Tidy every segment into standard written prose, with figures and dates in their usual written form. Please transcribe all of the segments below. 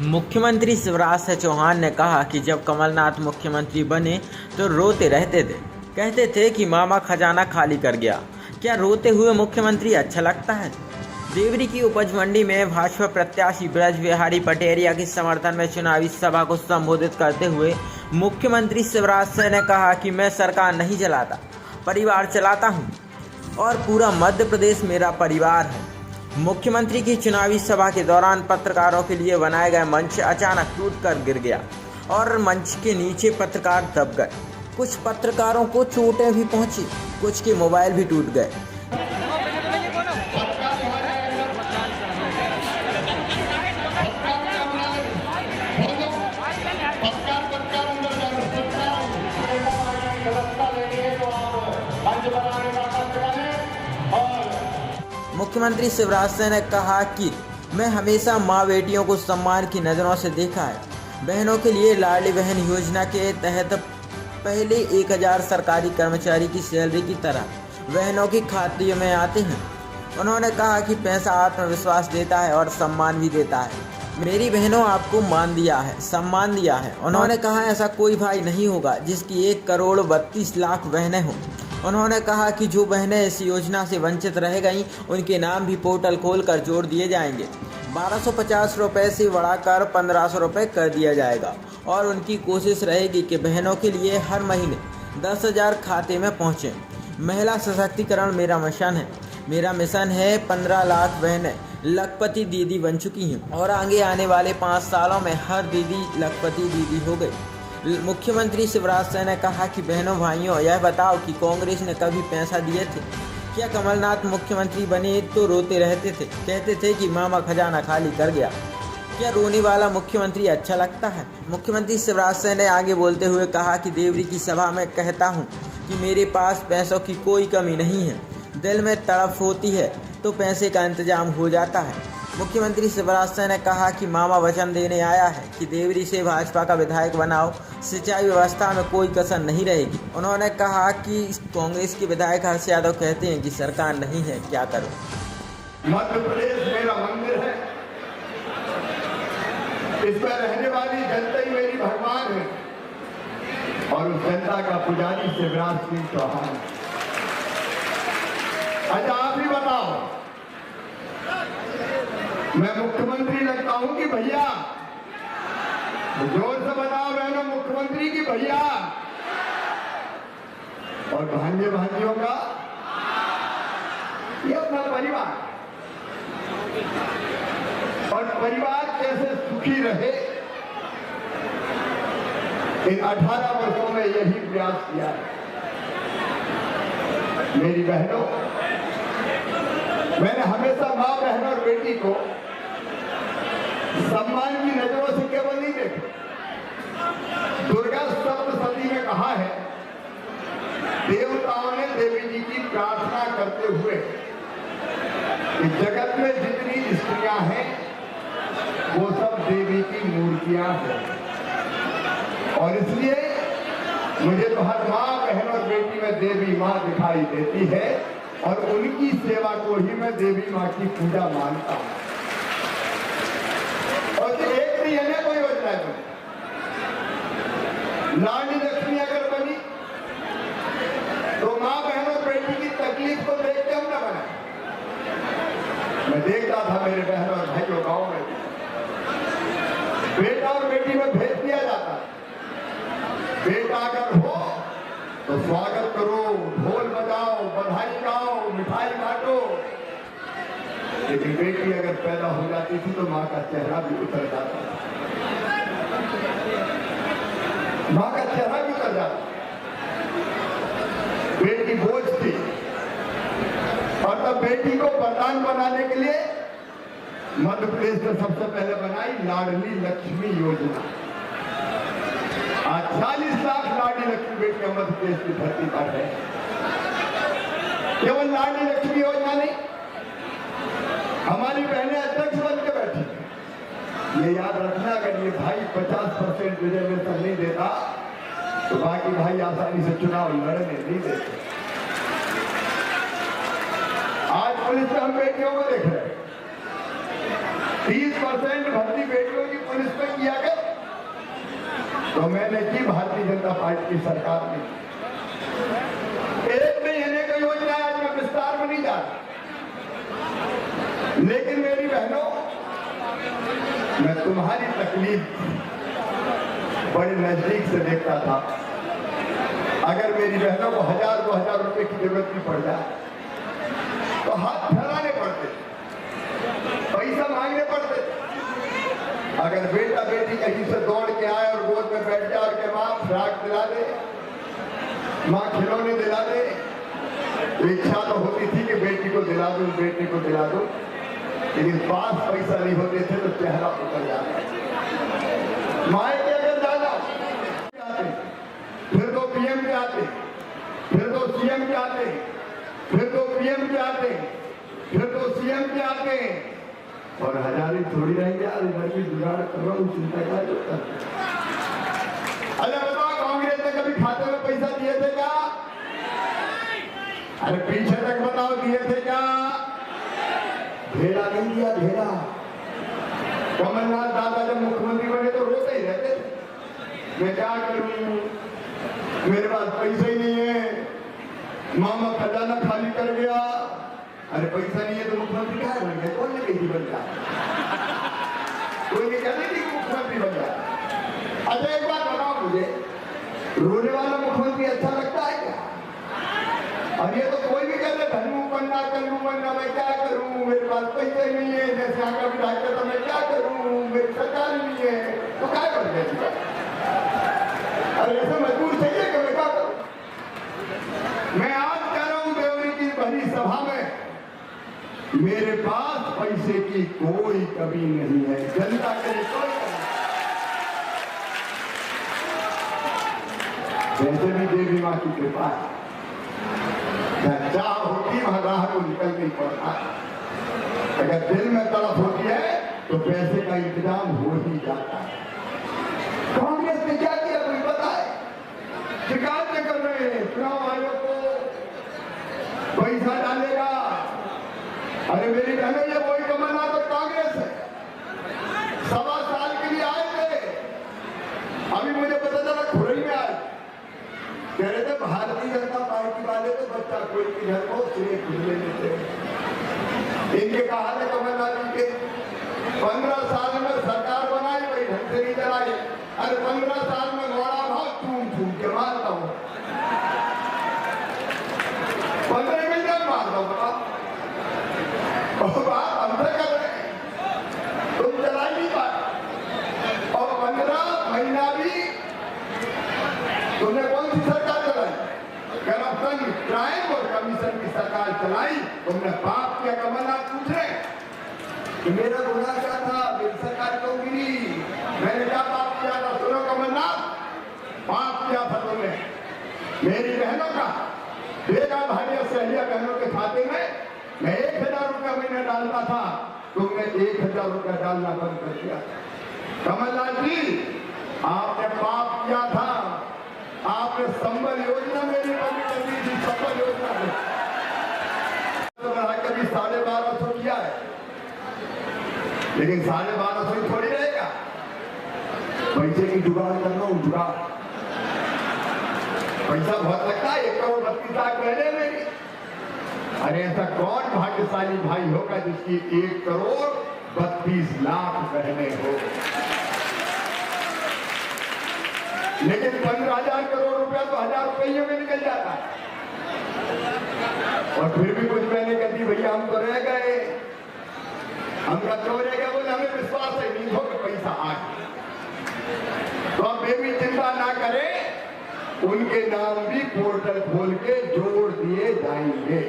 मुख्यमंत्री शिवराज सिंह चौहान ने कहा कि जब कमलनाथ मुख्यमंत्री बने तो रोते रहते थे, कहते थे कि मामा खजाना खाली कर गया। क्या रोते हुए मुख्यमंत्री अच्छा लगता है? देवरी की उपज मंडी में भाजपा प्रत्याशी ब्रज बिहारी पटेरिया के समर्थन में चुनावी सभा को संबोधित करते हुए मुख्यमंत्री शिवराज सिंह ने कहा कि मैं सरकार नहीं चलाता, परिवार चलाता हूँ और पूरा मध्य प्रदेश मेरा परिवार है। मुख्यमंत्री की चुनावी सभा के दौरान पत्रकारों के लिए बनाए गए मंच अचानक टूटकर गिर गया और मंच के नीचे पत्रकार दब गए। कुछ पत्रकारों को चोटें भी पहुंची, कुछ के मोबाइल भी टूट गए। मुख्यमंत्री शिवराज सिंह ने कहा कि मैं हमेशा माँ बेटियों को सम्मान की नज़रों से देखा है। बहनों के लिए लाडली बहन योजना के तहत पहले 1000 सरकारी कर्मचारी की सैलरी की तरह बहनों के खाते में आते हैं। उन्होंने कहा कि पैसा आत्मविश्वास देता है और सम्मान भी देता है। मेरी बहनों आपको मान दिया है, सम्मान दिया है। उन्होंने कहा ऐसा कोई भाई नहीं होगा जिसकी 1,32,00,000 बहनें हों। उन्होंने कहा कि जो बहनें इस योजना से वंचित रह गईं उनके नाम भी पोर्टल खोलकर जोड़ दिए जाएंगे। 1250 रुपये से बढ़ाकर 1500 रुपये कर दिया जाएगा और उनकी कोशिश रहेगी कि बहनों के लिए हर महीने 10,000 खाते में पहुँचें। महिला सशक्तिकरण मेरा मिशन है। मेरा मिशन है 15 लाख बहनें लखपति दीदी बन चुकी हैं और आगे आने वाले 5 सालों में हर दीदी लखपति दीदी हो गई। मुख्यमंत्री शिवराज सिंह ने कहा कि बहनों भाइयों, यह बताओ कि कांग्रेस ने कभी पैसा दिए थे? क्या कमलनाथ मुख्यमंत्री बने तो रोते रहते थे, कहते थे कि मामा खजाना खाली कर गया? क्या रोने वाला मुख्यमंत्री अच्छा लगता है? मुख्यमंत्री शिवराज सिंह ने आगे बोलते हुए कहा कि देवरी की सभा में कहता हूँ कि मेरे पास पैसों की कोई कमी नहीं है। दिल में तड़प होती है तो पैसे का इंतजाम हो जाता है। मुख्यमंत्री शिवराज सिंह ने कहा कि मामा वचन देने आया है कि देवरी से भाजपा का विधायक बनाओ, सिंचाई व्यवस्था में कोई कसर नहीं रहेगी। उन्होंने कहा कि कांग्रेस के विधायक हर्ष यादव कहते हैं कि सरकार नहीं है, क्या करो। मध्य प्रदेश मेरा मंदिर है, इसमें रहने वाली जनता ही मेरी भगवान है और उस जनता का पुजारी शिवराज सिंह चौहान। अच्छा आप ही बताओ, मैं मुख्यमंत्री लगता हूं कि भैया? जोर से बताओ बहनों, मुख्यमंत्री की भैया? और भांजे भांजियों का ये अपना परिवार, और परिवार कैसे सुखी रहे इन 18 वर्षों में यही प्रयास किया है। मेरी बहनों, मैंने हमेशा माँ, बहन और बेटी को सम्मान की नजरों से केवल नहीं देखा। दुर्गा सप्तशती में कहा है, देवताओं ने देवी जी की प्रार्थना करते हुए कि जगत में जितनी स्त्रियां हैं वो सब देवी की मूर्तियां हैं, और इसलिए मुझे तो हर माँ, बहन और बेटी में देवी माँ दिखाई देती है और उनकी सेवा को ही मैं देवी माँ की पूजा मानता हूं। और एक नहीं है ना कोई योजना बनी, लाडली लक्ष्मी अगर बनी तो माँ, बहन और बेटी की तकलीफ को देख के हम न बनाए। मैं देखता था मेरे बहनों और भाइयों गांव में बेटा और बेटी में भेद दिया जाता। बेटा अगर हो तो स्वागत करो, ढोल बजाओ, बधाई गाओ, मिठाई बांटो, लेकिन बेटी अगर पैदा हो जाती थी तो माँ का चेहरा भी उतर जाता था। माँ का चेहरा भी उतर जाता। बेटी बोझ थी और तब बेटी को वरदान बनाने के लिए मध्य प्रदेश में सबसे पहले बनाई लाडली लक्ष्मी योजना। आज 40 लाख लाडली लक्ष्मी बेटियां मध्य प्रदेश की धरती पर है। केवल लाडली लक्ष्मी योजना नहीं, हमारी बहनें अध्यक्ष बन के बैठी। ये याद रखना, अगर ये भाई 50% रिजर्वेशन नहीं देता तो बाकी भाई आसानी से चुनाव लड़ने नहीं देते। आज पुलिस में हम बेटियों को देख रहे हैं, 30% भर्ती बेटियों की पुलिस तो मैंने की भारतीय जनता पार्टी की सरकार ने 1 महीने का योजना है, मैं विस्तार में नहीं जा रहा, लेकिन मेरी बहनों, मैं तुम्हारी तकलीफ बड़े नजदीक से देखता था। अगर मेरी बहनों को 1000-2000 रुपए की जरूरत भी पड़ जाए तो हाथ फैलाने पड़ते, पैसा मांगने पड़ते। अगर बेटा बेटी कहीं से दौड़ के आए और गोद में बैठ जाए और के माँ फ्राक दिला दे, माँ खिलौने दिला दे, इच्छा तो होती थी कि बेटी को दिला दूं, बेटे को दिला दूं, लेकिन पास पैसा नहीं होते थे तो चेहरा उतर जाता। माए के अगर जाना फिर तो पीएम के आते, फिर तो सीएम के आते, फिर तो पीएम के आते, फिर तो सीएम के आते, और हजारी थोड़ी रहेंगे यार, इधर भी जुगाड़ कर रहा हूँ, चिंता क्या करता। अरे बताओ, कांग्रेस ने कभी खाते में पैसा दिए थे क्या? अरे पीछे तक बताओ, दिए थे क्या? ढेला नहीं दिया, ढेला। कमलनाथ दादा जब मुख्यमंत्री बने तो रोते ही रहते थे, मैं क्या करूं, मेरे पास पैसे ही नहीं है, मामा खजाना खाली कर गया। अरे पैसा नहीं है तो मुख्यमंत्री क्या बन गया? कौन ने कही बन गया? कोई नहीं कहते कि मुख्यमंत्री बन गया। अच्छा एक बात बताओ मुझे, रोने वाला मुख्यमंत्री अच्छा लगता है क्या? अब ये तो कोई भी कहते धनू बनना, कल्लू बनना, मैं क्या करूं, मेरे पास पैसे नहीं है, जैसे आगे विधायक तो मैं क्या करूं, मेरी सरकार नहीं है, तो क्या कर गया? अरे ऐसा मजबूर चाहिए कि मैं क्या करूं? मैं आज कह रहा हूं देवरी की भरी सभा में, मेरे पास पैसे की कोई कमी नहीं है, जनता के लिए कोई कमी। वैसे भी देवी मां की कृपा है, चाह होती वहां राह को निकल नहीं पड़ता। अगर दिल में तड़प होती है तो पैसे का इंतजाम हो ही जाता है। कांग्रेस ने क्या किया कोई बताए? शिकायतें कर रहे हैं, चुनाव आयोग को पैसा डालेगा। अरे मेरी बहनों, ये वही कमलनाथ और कांग्रेस है, 1.25 साल के लिए आए थे। अभी मुझे पता चला खुरई में आए, कह रहे थे भारतीय जनता पार्टी वाले तो बच्चा कोई के घर को सिरे खुले लेते। इनके कहा है कमलनाथ जी के 15 साल में सरकार बनाई, वही ढंग से नहीं चलाई। अरे 15 साल में घोड़ा भाव चूम के मारता हूँ, 15 मिनट में मारता हूँ। बात हमसे कर रहे हैं, तुम चलाई नहीं पाए, और 15 महीना भी तुमने कौन सी सरकार चलाई? करप्शन, क्राइम और कमीशन की सरकार चलाई। तुमने पाप किया। कमलनाथ पूछ रहे कि मेरा गुनाह क्या था, मेरी सरकार क्यों गिरी, मैंने क्या पाप किया था? सुनो कमलनाथ, पाप किया था तुमने मेरी बहनों का, बेगा भाई सहेलिया बहनों के खाते में मैं 1000 रुपया महीने डालता था, तुमने 1000 रुपया डालना बंद कर दिया। कमलनाथ जी, आपने पाप किया था, आपने संबल योजना मेरी बंद कर दी थी। संबल योजना बढ़ा कभी 1250 किया है, लेकिन 1250 थोड़ी रहेगा। पैसे की जुगाड़ कर रहा हूं, जुगाड़। पैसा बहुत लगता है, 1 करोड़ 32 लाख पहले मेरी। अरे ऐसा कौन भाग्यशाली भाई होगा जिसकी 1 करोड़ 32 लाख बहने हो? लेकिन 15,000 करोड़ रुपया तो 1000 रुपये में निकल जाता है। और फिर भी कुछ मैंने कहती भैया हम तो रह गए, हमका क्यों रह गया? बोले हमें विश्वास है नहीं हो कि पैसा आ गया। तो अब बेबी चिंता ना करें, उनके नाम भी पोर्टल खोल के जोड़ दिए जाएंगे।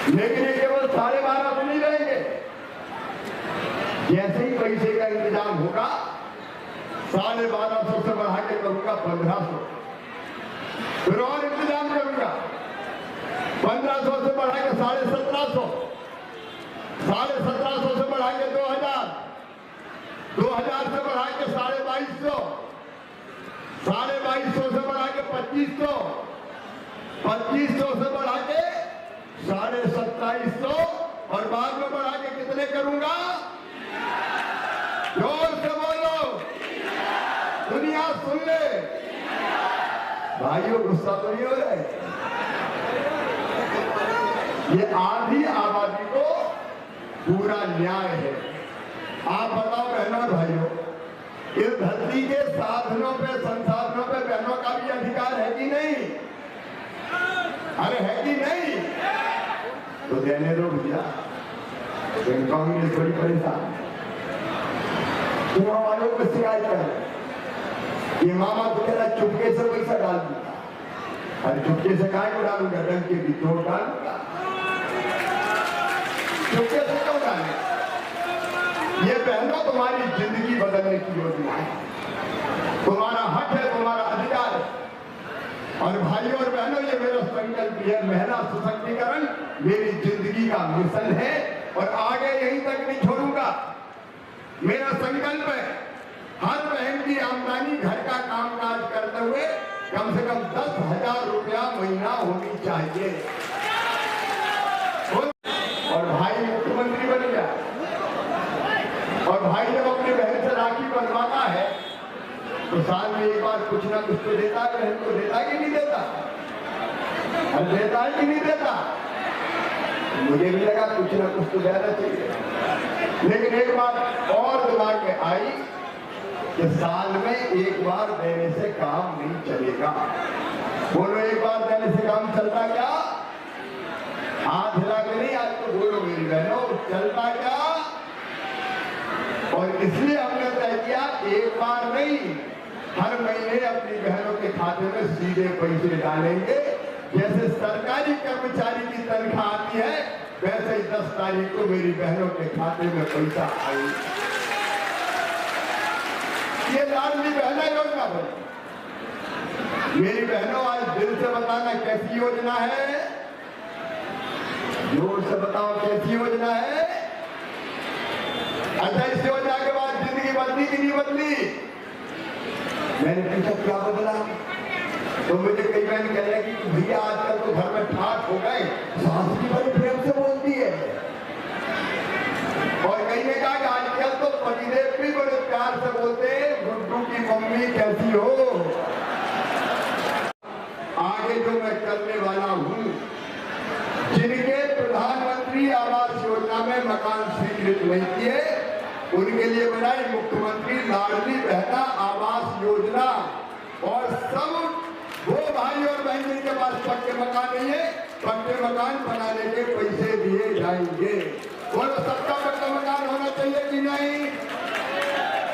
लेकिन ये केवल 12.5 नहीं रहेंगे, जैसे ही पैसे का इंतजाम होगा 1250 से बढ़ा के करूंगा 1500, फिर और इंतजाम करूंगा 1500 से बढ़ा के 1750, 1750 से बढ़ा के 2000, 2000 से बढ़ा के 2250, 2250 से बढ़ा के 2500, 2500 से बढ़ा के 2750, और बाद में बढ़ा के कितने करूंगा? जोर से बोलो। भाइयों गुस्सा तो नहीं हो रहा है? ये आधी आबादी को पूरा न्याय है। आप बताओ बहनों और भाइयों, इस धरती के साधनों पे, संसाधनों पे बहनों का भी अधिकार है कि नहीं? अरे है कि नहीं? तो देने दो भैया। कांग्रेस बड़ी परेशान, चुनाव आयोग में शिकायत कर, ये मामा तो कह रहा चुपके से पैसा डाल दूंगा। अरे चुपके से काय को डालूंगा? डंक के भी तोड़ डालूंगा। चुपके से क्यों डालें? ये बहनों तुम्हारी जिंदगी बदलने की योजना है, तुम्हारा हक है, तुम्हारा अधिकार है। और भाइयों और बहनों, ये मेरा संकल्प है, महिला सशक्तिकरण मेरी जिंदगी का मिशन है और आगे यहीं तक नहीं छोड़ूंगा। मेरा संकल्प है हर बहन की आमदनी घर का कामकाज करते हुए कम से कम 10,000 रुपया महीना होनी चाहिए। और भाई मुख्यमंत्री बन गया और भाई जब अपनी बहन से राखी बंधवाता है तो साल में एक बार कुछ ना कुछ तो देता है, बहन को देता है कि नहीं देता? और देता है कि नहीं देता? मुझे भी लगा कुछ ना कुछ तो देना चाहिए, लेकिन एक बात और दिमाग में आई कि साल में एक बार देने से काम नहीं चलेगा। बोलो, एक बार देने से काम चलता क्या? हाथ हिला के नहीं, आज तो बोलो मेरी बहनों, चलता क्या? और इसलिए हमने तय किया एक बार नहीं, हर महीने अपनी बहनों के खाते में सीधे पैसे डालेंगे। जैसे सरकारी कर्मचारी की तनख्वाह आती है, वैसे ही 10 तारीख को मेरी बहनों के खाते में पैसा आएगा। ये लाडली बहना योजना बनी। मेरी बहनों, आज दिल से बताना कैसी योजना है? जोर से बताओ कैसी योजना है? अच्छा, इस योजना के बाद जिंदगी बदली कि नहीं बदली? मैंने पूछा क्या बदला? तो मुझे कई बहन कह रहे कि भैया आजकल तो घर में ठाठ हो गए, सास भी बड़ी प्रेम से बोलती है। और कई ने कहा कि आजकल तो पतिदेव भी बड़े प्यार से बोलते हैं, गुड्डू की मम्मी कैसी हो? आगे जो मैं करने वाला हूं, जिनके प्रधानमंत्री आवास योजना में मकान स्वीकृत नहीं किए, उनके लिए बनाई मुख्यमंत्री लाडली बहना आवास योजना। और सब वो भाई और बहन जिनके पास पक्के मकान नहीं है, पक्के मकान बनाने के पैसे दिए जाएंगे। बोलो, सबका पक्का मकान होना चाहिए कि नहीं?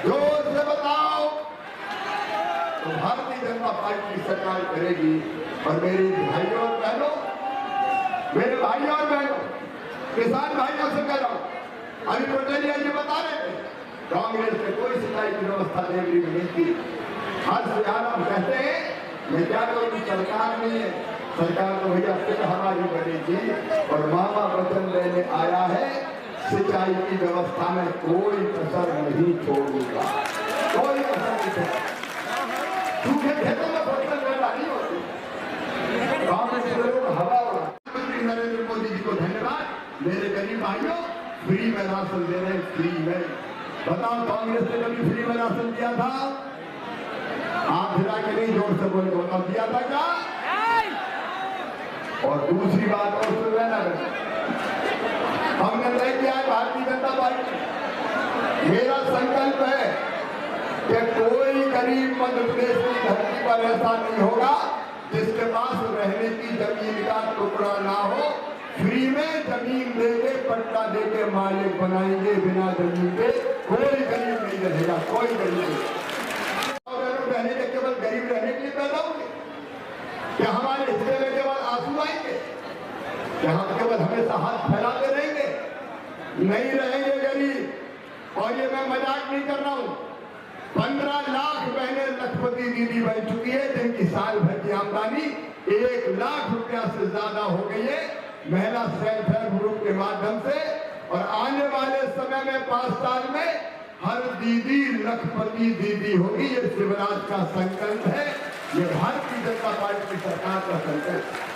जोर से बताओ। तो भारतीय जनता पार्टी की सरकार करेगी। और मेरे भाइयों और बहनों, मेरे भाइयों और बहनों, किसान भाइयों से कह रहा हूं, अभी पटेलिया जी बता रहे थे कांग्रेस ने कोई सिंचाई की व्यवस्था देवरी में नहीं की। हर सियार हम कहते हैं, मैं क्या करूँ, सरकार नहीं है, सरकार तो भैया फिर हमारी बनेगी। और मामा वचन लेने आया है, सिंचाई की व्यवस्था में कोई कसर नहीं छोड़ूंगा, कोई कसर नहीं छोड़ूंगा। सूखे खेतों में फसल पैदा नहीं होती, कांग्रेस के लोग हवा उड़ा। प्रधानमंत्री नरेंद्र मोदी जी को धन्यवाद। मेरे गरीब भाइयों, फ्री में राशन दे रहे हैं, फ्री में। बताओ, कांग्रेस ने कभी फ्री में राशन दिया था? आप हिला के नहीं, जोर से बोले, बताओ दिया था क्या? और दूसरी बात और सुन लेना, हमने तय किया है भारतीय जनता पार्टी, मेरा संकल्प है कि कोई गरीब मध्य प्रदेश की धरती पर ऐसा नहीं होगा जिसके पास रहने की जमीन का टुकड़ा ना हो। फ्री में जमीन देके, पट्टा देके मालिक बनाएंगे, बिना जमीन के कोई गरीब नहीं रहेगा, कोई गरीब नहीं। रहने के केवल गरीब रहने के लिए पैदा होंगे क्या? हमारे हिस्से में केवल आंसू आएंगे क्या? हम केवल हमेशा हाथ फैलाते रहेंगे? नहीं रहेंगे गरीब। और ये मैं मजाक नहीं कर रहा हूं, 15 लाख बहनें लखपति दीदी बन चुकी है, जिनकी साल भर की आमदनी 1 लाख रुपया से ज्यादा हो गई है महिला सेल्फ हेल्प ग्रुप के माध्यम से। और आने वाले समय में 5 साल में हर दीदी लखपति दीदी होगी। ये शिवराज का संकल्प है, ये भारतीय जनता पार्टी की सरकार का संकल्प है।